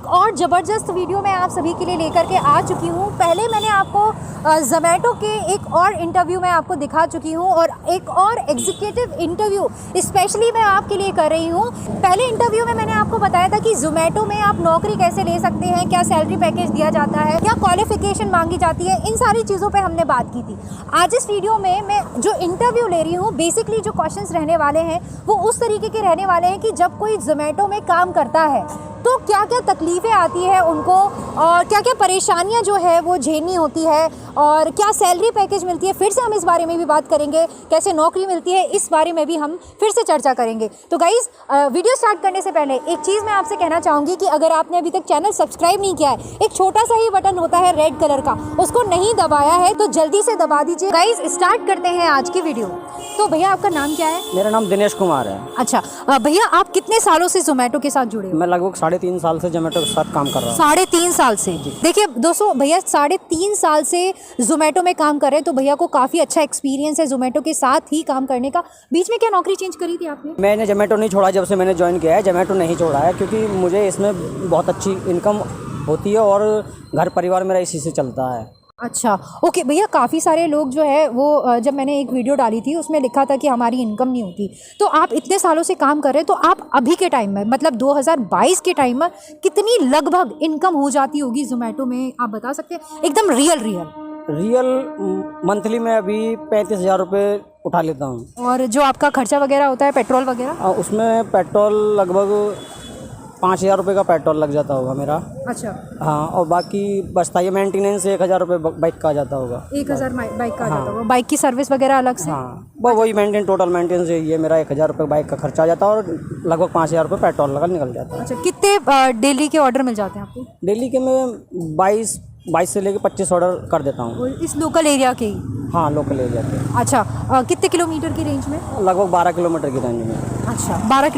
एक और ज़बरदस्त वीडियो मैं आप सभी के लिए लेकर के आ चुकी हूँ। पहले मैंने आपको ज़ोमैटो के एक और इंटरव्यू मैं आपको दिखा चुकी हूँ और एक और एग्जीक्यूटिव इंटरव्यू स्पेशली मैं आपके लिए कर रही हूँ। पहले इंटरव्यू में मैंने आपको बताया था कि ज़ोमैटो में आप नौकरी कैसे ले सकते हैं, क्या सैलरी पैकेज दिया जाता है, क्या क्वालिफ़िकेशन मांगी जाती है, इन सारी चीज़ों पर हमने बात की थी। आज इस वीडियो में मैं जो इंटरव्यू ले रही हूँ, बेसिकली जो क्वेश्चंस रहने वाले हैं वो उस तरीके के रहने वाले हैं कि जब कोई ज़ोमैटो में काम करता है तो क्या क्या तकलीफ़ें आती है उनको और क्या क्या परेशानियां जो है वो झेलनी होती है और क्या सैलरी पैकेज मिलती है। फिर से हम इस बारे में भी बात करेंगे, कैसे नौकरी मिलती है, इस बारे में भी हम फिर से चर्चा करेंगे। तो गाइज़, वीडियो स्टार्ट करने से पहले एक चीज़ मैं आपसे कहना चाहूँगी कि अगर आपने अभी तक चैनल सब्सक्राइब नहीं किया है, एक छोटा सा ही बटन होता है रेड कलर का, उसको नहीं दबाया है तो जल्दी से दबा दीजिए। गाइज़, स्टार्ट करते हैं आज की वीडियो। तो भैया, आपका नाम क्या है? मेरा नाम दिनेश कुमार है। अच्छा भैया, आप कितने सालों से ज़ोमैटो के साथ जुड़े हो? मैं लगभग 3.5 साल से ज़ोमैटो के साथ काम कर रहा हूँ। 3.5 साल से? देखिए दोस्तों, भैया 3.5 साल से ज़ोमैटो में काम कर रहे हैं, तो भैया को काफ़ी अच्छा एक्सपीरियंस है ज़ोमैटो के साथ ही काम करने का। बीच में क्या नौकरी चेंज करी थी आपने? मैंने ज़ोमैटो नहीं छोड़ा, जब से मैंने ज्वाइन किया है ज़ोमैटो नहीं छोड़ा है, क्योंकि मुझे इसमें बहुत अच्छी इनकम होती है और घर परिवार मेरा इसी से चलता है। अच्छा, ओके भैया, काफ़ी सारे लोग जो है वो जब मैंने एक वीडियो डाली थी उसमें लिखा था कि हमारी इनकम नहीं होती। तो आप इतने सालों से काम कर रहे हैं, तो आप अभी के टाइम में मतलब 2022 के टाइम में कितनी लगभग इनकम हो जाती होगी ज़ोमैटो में, आप बता सकते हैं? एकदम रियल मंथली में अभी 35,000 रुपये उठा लेता हूँ। और जो आपका खर्चा वगैरह होता है, पेट्रोल वगैरह? उसमें पेट्रोल लगभग 5,000 रुपये का पेट्रोल लग जाता होगा मेरा। अच्छा। हाँ, और बाकी बचता है मेंटेनेंस 1,000 रुपये बाइक का आ जाता होगा। 1,000 बाइक का आ जाता होगा। बाइक की सर्विस वगैरह अलग से? हाँ, वही टोटल मेंटेनेंस ये मेरा 1,000 रुपये बाइक का खर्चा आ जाता है और लगभग 5,000 रुपये पेट्रोल लगा निकल जाता है। अच्छा, कितने डेली के ऑर्डर मिल जाते हैं आपको? डेली के मैं 22 से लेकर 25 ऑर्डर कर देता हूँ। इस लोकल एरिया के ही? हाँ, लोकल एरिया के। अच्छा, कितने किलोमीटर की रेंज में? लगभग 12 किलोमीटर की रेंज में। अच्छा, 12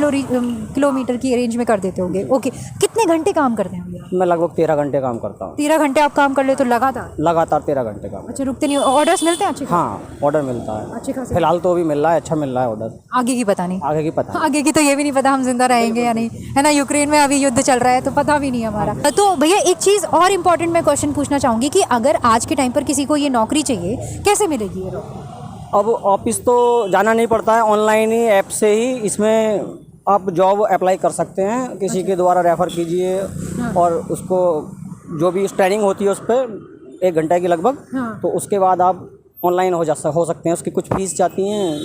किलोमीटर की रेंज में कर देते होंगे। ओके, कितने घंटे काम करते हैं भैया? मैं लगभग 13 घंटे काम करता हूँ। 13 घंटे आप काम कर ले तो लगातार 13 घंटे काम। अच्छा, रुकते नहीं? ऑर्डर्स मिलते हैं अच्छे? हाँ, ऑर्डर मिलता है अच्छे खासे। फिलहाल तो अभी मिल रहा है, अच्छा मिल रहा है ऑर्डर। आगे की पता नहीं। आगे की तो ये भी नहीं पता हम जिंदा रहेंगे या नहीं, है ना। यूक्रेन में अभी युद्ध चल रहा है तो पता भी नहीं हमारा। तो भैया एक चीज़ और इम्पोर्टेंट मैं क्वेश्चन पूछना चाहूँगी कि अगर आज के टाइम पर किसी को ये नौकरी चाहिए, कैसे मिलेगी ये नौकरी? अब ऑफिस तो जाना नहीं पड़ता है, ऑनलाइन ही ऐप से ही इसमें आप जॉब अप्लाई कर सकते हैं। किसी के द्वारा रेफ़र कीजिए और उसको जो भी ट्रेनिंग होती है उस पर 1 घंटे की लगभग, तो उसके बाद आप ऑनलाइन हो सकते हैं। उसकी कुछ फीस जाती हैं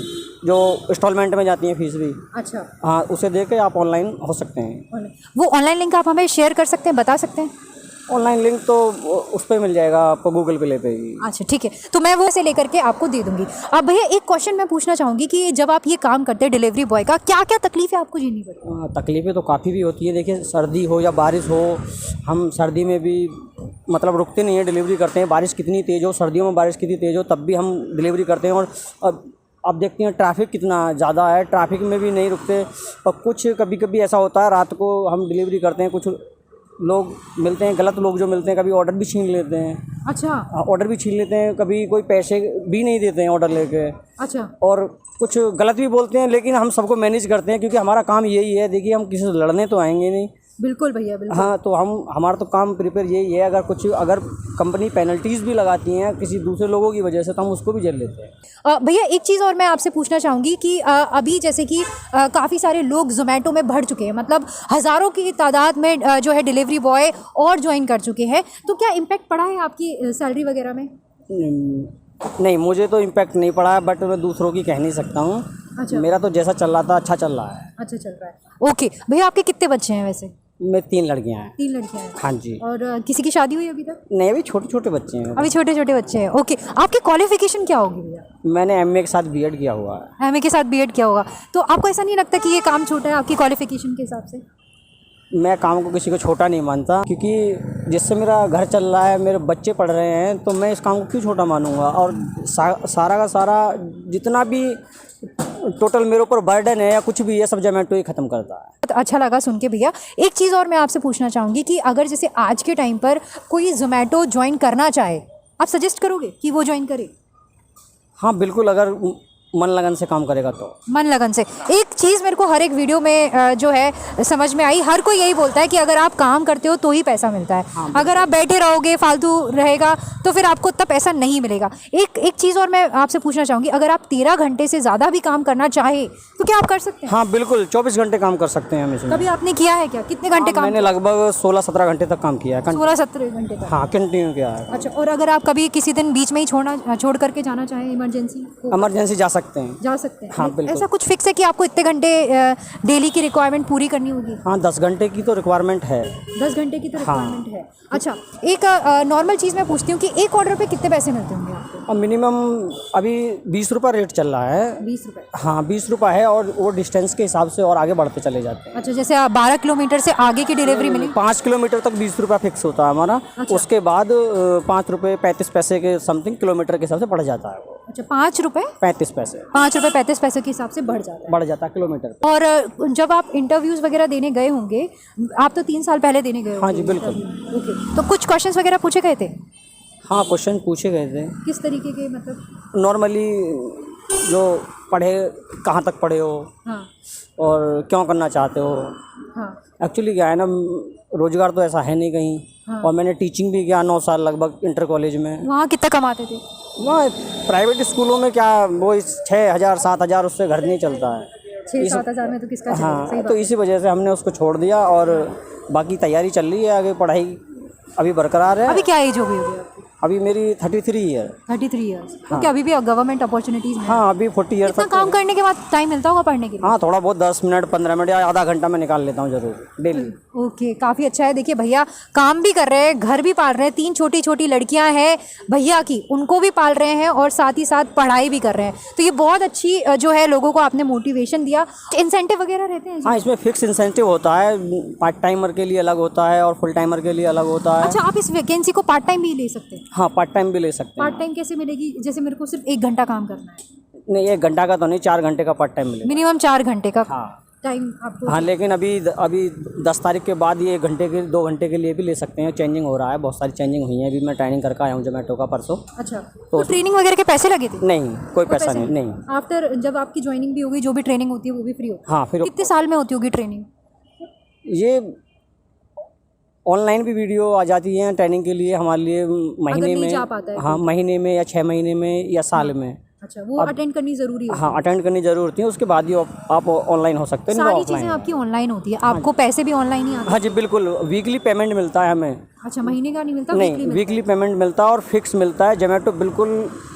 जो इंस्टॉलमेंट में जाती हैं, फीस भी। अच्छा। हाँ, उसे दे के आप ऑनलाइन हो सकते हैं। वो ऑनलाइन लिंक आप हमें शेयर कर सकते हैं, बता सकते हैं? ऑनलाइन लिंक तो उस पर मिल जाएगा आपको, गूगल प्ले पे ही। अच्छा, ठीक है, तो मैं वो से लेकर के आपको दे दूंगी। अब भैया एक क्वेश्चन मैं पूछना चाहूँगी कि जब आप ये काम करते हैं डिलीवरी बॉय का, क्या क्या तकलीफ़ें आपको झेलनी पड़ती है? तकलीफ़ें तो काफ़ी भी होती है। देखिए, सर्दी हो या बारिश हो, हम सर्दी में भी मतलब रुकते नहीं हैं, डिलीवरी करते हैं। बारिश कितनी तेज़ हो, सर्दियों में बारिश कितनी तेज़ हो, तब भी हम डिलीवरी करते हैं। और अब देखते हैं ट्रैफिक कितना ज़्यादा है, ट्रैफिक में भी नहीं रुकते। और कुछ कभी ऐसा होता है, रात को हम डिलीवरी करते हैं, कुछ लोग मिलते हैं, गलत लोग जो मिलते हैं, कभी ऑर्डर भी छीन लेते हैं। अच्छा। ऑर्डर भी छीन लेते हैं, कभी कोई पैसे भी नहीं देते हैं ऑर्डर लेके। अच्छा। और कुछ गलत भी बोलते हैं, लेकिन हम सबको मैनेज करते हैं क्योंकि हमारा काम यही है। देखिए, हम किसी से लड़ने तो आएंगे नहीं। बिल्कुल भैया, बिल्कुल। हाँ, तो हमारा तो काम प्रिपेयर यही है। अगर कंपनी पेनल्टीज़ भी लगाती हैं किसी दूसरे लोगों की वजह से, तो हम उसको भी झेल लेते हैं। भैया एक चीज़ और मैं आपसे पूछना चाहूँगी कि अभी जैसे कि काफ़ी सारे लोग ज़ोमैटो में बढ़ चुके हैं, मतलब हज़ारों की तादाद में जो है डिलीवरी बॉय और ज्वाइन कर चुके हैं, तो क्या इम्पैक्ट पड़ा है आपकी सैलरी वगैरह में? नहीं, मुझे तो इम्पैक्ट नहीं पड़ा है, बट मैं दूसरों की कह नहीं सकता हूँ। अच्छा। मेरा तो जैसा चल रहा था अच्छा चल रहा है। अच्छा चल रहा है। ओके भैया, आपके कितने बच्चे हैं वैसे? मेरी 3 लड़कियाँ हैं। 3 लड़कियाँ हैं? हाँ जी। और किसी की शादी हुई अभी तक? नहीं, अभी छोटे बच्चे हैं। अभी छोटे बच्चे हैं। ओके, आपकी क्वालिफिकेशन क्या होगी भैया? मैंने एमए के साथ बीएड किया हुआ है। एमए के साथ बीएड किया होगा, तो आपको ऐसा नहीं लगता कि ये काम छोटा है आपकी क्वालिफिकेशन के हिसाब से? मैं काम को किसी को छोटा नहीं मानता, क्योंकि जिससे मेरा घर चल रहा है, मेरे बच्चे पढ़ रहे हैं, तो मैं इस काम को क्यों छोटा मानूंगा। और सारा का सारा जितना भी टोटल मेरे ऊपर बर्डन है या कुछ भी, ये सब ज़ोमैटो ही ख़त्म करता है। बहुत अच्छा लगा सुन के भैया। एक चीज़ और मैं आपसे पूछना चाहूँगी कि अगर जैसे आज के टाइम पर कोई ज़ोमैटो ज्वाइन करना चाहे, आप सजेस्ट करोगे कि वो ज्वाइन करे? हाँ बिल्कुल, अगर मन लगन से काम करेगा तो। मन लगन से। एक चीज़ मेरे को हर एक वीडियो में जो है समझ में आई, हर कोई यही बोलता है कि अगर आप काम करते हो तो ही पैसा मिलता है, अगर आप बैठे रहोगे फालतू रहेगा तो फिर आपको उतना पैसा नहीं मिलेगा। एक चीज़ और मैं आपसे पूछना चाहूँगी, अगर आप 13 घंटे से ज़्यादा भी काम करना चाहें तो क्या आप कर सकते हैं? हाँ बिल्कुल, 24 घंटे काम कर सकते हैं हम इसमें। कभी आपने किया है क्या? कितने घंटे काम? मैंने लगभग 16-17 घंटे तक काम किया है। 16-17 घंटे तक। हाँ, कंटिन्यू किया है। अच्छा, और अगर आप कभी किसी दिन बीच में ही छोड़ करके जाना चाहें, इमरजेंसी जा सकते हैं। जा सकते हैं। हाँ बिल्कुल। ऐसा कुछ फिक्स है कि आपको इतने घंटे डेली की रिक्वायरमेंट पूरी करनी होगी? हाँ, 10 घंटे की तो रिक्वायरमेंट है। 10 घंटे की तो रिक्वायरमेंट है। अच्छा, एक नॉर्मल चीज़ मैं पूछती हूँ कि एक ऑर्डर पे कितने पैसे मिलते होंगे आपको? अब मिनिमम अभी 20 रुपये रेट चल रहा है। 20 रुपये? हाँ, 20 रुपये है, और वो डिस्टेंस के हिसाब से और आगे बढ़ते चले जाते हैं। अच्छा, जैसे 12 किलोमीटर से आगे की डिलीवरी मिली? 5 किलोमीटर तक 20 रुपये फिक्स होता है हमारा। अच्छा। उसके बाद 5 रुपये 35 पैसे के समथिंग किलोमीटर के हिसाब से बढ़ जाता है वो। अच्छा, 5 रुपये 35 पैसे 5 रुपये 35 पैसे के हिसाब से बढ़ जाता है। बढ़ जाता है किलोमीटर पे। और जब आप इंटरव्यूज़ वगैरह देने गए होंगे, आप तो 3 साल पहले देने गए होंगे? हाँ जी बिल्कुल। ओके, तो कुछ क्वेश्चंस वगैरह पूछे गए थे? हाँ, क्वेश्चन पूछे गए थे किस तरीके के, मतलब? नॉर्मली, जो पढ़े, कहाँ तक पढ़े हो, हाँ और क्यों करना चाहते हो। हाँ। एक्चुअली क्या है ना, रोज़गार तो ऐसा है नहीं कहीं। हाँ। और मैंने टीचिंग भी किया 9 साल लगभग इंटर कॉलेज में। वहाँ कितना कमाते थे? वहाँ प्राइवेट स्कूलों में क्या, वो 6,000-7,000 उससे घर नहीं चलता है। 6-7 हज़ार में तो किसका चलेगा? सही हाँ, बात तो है। इसी वजह से हमने उसको छोड़ दिया, और बाकी तैयारी चल रही है, आगे पढ़ाई अभी बरकरार है। अभी क्या एज हो गई होगी आपकी? अभी मेरी 33 ईयर। 33 ईयर्स। ओके, अभी भी गवर्नमेंट अपॉर्चुनिटीज़ में? हाँ, अभी 40 ईयर इतना तक। काम करने के बाद टाइम मिलता होगा पढ़ने के लिए? हाँ, थोड़ा बहुत 10 मिनट 15 मिनट या आधा घंटा मैं निकाल लेता हूँ ज़रूर डेली। ओके, काफ़ी अच्छा है। देखिए भैया काम भी कर रहे हैं, घर भी पाल रहे हैं, 3 छोटी छोटी लड़कियां हैं भैया की, उनको भी पाल रहे हैं और साथ ही साथ पढ़ाई भी कर रहे हैं। तो ये बहुत अच्छी जो है, लोगों को आपने मोटिवेशन दिया। इंसेंटिव वगैरह रहते हैं? हाँ, इसमें फिक्स इंसेंटिव होता है, पार्ट टाइमर के लिए अलग होता है और फुल टाइमर के लिए अलग होता है। अच्छा, आप इस वैकेंसी को पार्ट टाइम भी ले सकते हैं? हाँ, पार्ट टाइम भी ले सकते हैं। पार्ट टाइम कैसे मिलेगी? जैसे मेरे को सिर्फ 1 घंटा काम करना है? नहीं, 1 घंटा का तो नहीं, 4 घंटे का पार्ट टाइम मिलेगा। मिनिमम 4 घंटे का हाँ टाइम आपको? हाँ, लेकिन अभी 10 तारीख के बाद ये 1 घंटे के 2 घंटे के लिए भी ले सकते हैं। चेंजिंग हो रहा है, बहुत सारी चेंजिंग हुई है। अभी मैं ट्रेनिंग करके आया हूँ जोमेटो का परसों। अच्छा, तो ट्रेनिंग वगैरह के पैसे लगे थे? नहीं, कोई पैसा नहीं। आफ्टर जब आपकी ज्वाइनिंग भी होगी, जो भी ट्रेनिंग होती है वो भी फ्री होती है? हाँ, फिर कितने साल में होती होगी ट्रेनिंग? ये ऑनलाइन भी वीडियो आ जाती हैं ट्रेनिंग के लिए हमारे लिए, महीने नहीं में। जा पाता है हाँ, महीने में या 6 महीने में या साल में। अच्छा, वो अटेंड करनी ज़रूरी है? हाँ, अटेंड करनी ज़रूर होती है, उसके बाद ही आप ऑनलाइन हो सकते हैं। नहीं तो सारी ऑफलाइन चीज़ें आपकी ऑनलाइन होती है, आपको पैसे भी ऑनलाइन ही आते हैं? हाँ जी बिल्कुल, वीकली पेमेंट मिलता है हमें। अच्छा, महीने का नहीं मिलता? नहीं, वीकली पेमेंट मिलता है और फिक्स मिलता है। जोमेटो बिल्कुल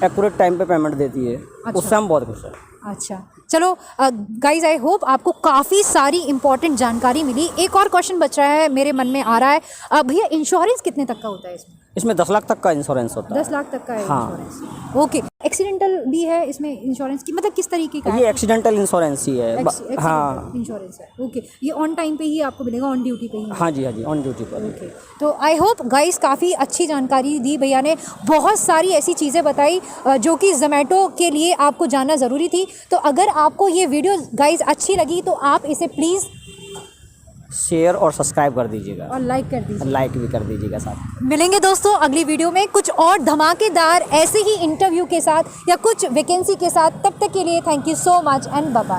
एक्यूरेट टाइम पे पेमेंट देती है। उससे हम बहुत खुश हैं। अच्छा, चलो गाइज, आई होप आपको काफ़ी सारी इंपॉर्टेंट जानकारी मिली। एक और क्वेश्चन बच रहा है, मेरे मन में आ रहा है। भैया इंश्योरेंस कितने तक का होता है इसमें? इसमें 10 लाख तक का इंश्योरेंस होता है। 10 लाख तक का है हाँ। इंश्योरेंस? ओके, एक्सीडेंटल भी है इसमें इंश्योरेंस की, मतलब किस तरीके का है? ये एक्सीडेंटल इंश्योरेंस ही है। हाँ इंश्योरेंस है। ओके, ये ऑन टाइम पे ही आपको मिलेगा, ऑन ड्यूटी पे ही? हाँ जी, हाँ जी, ऑन ड्यूटी पर। ओके, तो आई होप गाइस काफ़ी अच्छी जानकारी दी भैया ने, बहुत सारी ऐसी चीज़ें बताई जो कि जोमेटो के लिए आपको जानना ज़रूरी थी। तो अगर आपको ये वीडियो गाइस अच्छी लगी तो आप इसे प्लीज़ शेयर और सब्सक्राइब कर दीजिएगा, और लाइक कर दीजिए, लाइक भी कर दीजिएगा साथ। मिलेंगे दोस्तों अगली वीडियो में कुछ और धमाकेदार ऐसे ही इंटरव्यू के साथ या कुछ वैकेंसी के साथ। तब तक के लिए thank you so much and bye bye.